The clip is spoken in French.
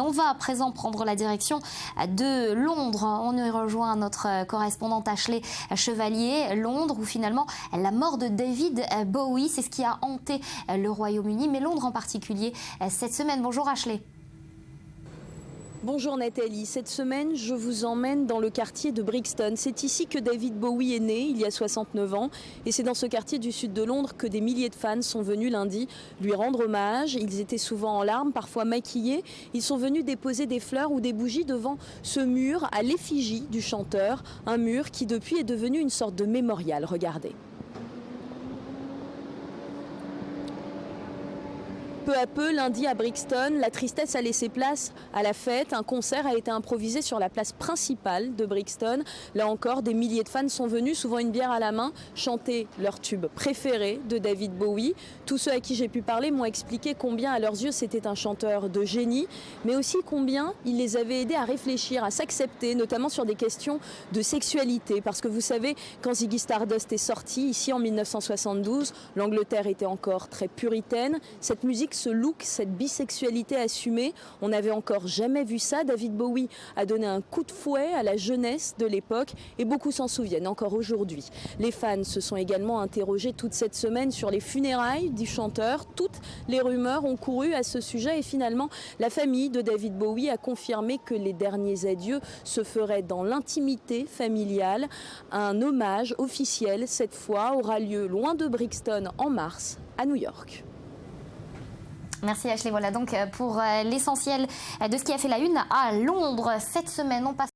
On va à présent prendre la direction de Londres. On y rejoint notre correspondante Ashley Chevalier. Londres, où finalement la mort de David Bowie, c'est ce qui a hanté le Royaume-Uni, mais Londres en particulier cette semaine. Bonjour Ashley. Bonjour Nathalie, cette semaine je vous emmène dans le quartier de Brixton. C'est ici que David Bowie est né il y a 69 ans et c'est dans ce quartier du sud de Londres que des milliers de fans sont venus lundi lui rendre hommage. Ils étaient souvent en larmes, parfois maquillés. Ils sont venus déposer des fleurs ou des bougies devant ce mur à l'effigie du chanteur, un mur qui depuis est devenu une sorte de mémorial. Regardez. Peu à peu, lundi à Brixton, la tristesse a laissé place à la fête. Un concert a été improvisé sur la place principale de Brixton. Là encore, des milliers de fans sont venus, souvent une bière à la main, chanter leur tube préféré de David Bowie. Tous ceux à qui j'ai pu parler m'ont expliqué combien, à leurs yeux, c'était un chanteur de génie, mais aussi combien il les avait aidés à réfléchir, à s'accepter, notamment sur des questions de sexualité. Parce que vous savez, quand Ziggy Stardust est sorti, ici en 1972, l'Angleterre était encore très puritaine. Cette musique, ce look, cette bisexualité assumée, on n'avait encore jamais vu ça. David Bowie a donné un coup de fouet à la jeunesse de l'époque et beaucoup s'en souviennent encore aujourd'hui. Les fans se sont également interrogés toute cette semaine sur les funérailles du chanteur. Toutes les rumeurs ont couru à ce sujet et finalement la famille de David Bowie a confirmé que les derniers adieux se feraient dans l'intimité familiale. Un hommage officiel cette fois aura lieu loin de Brixton en mars à New York. Merci Ashley. Voilà donc pour l'essentiel de ce qui a fait la une à Londres cette semaine. On passe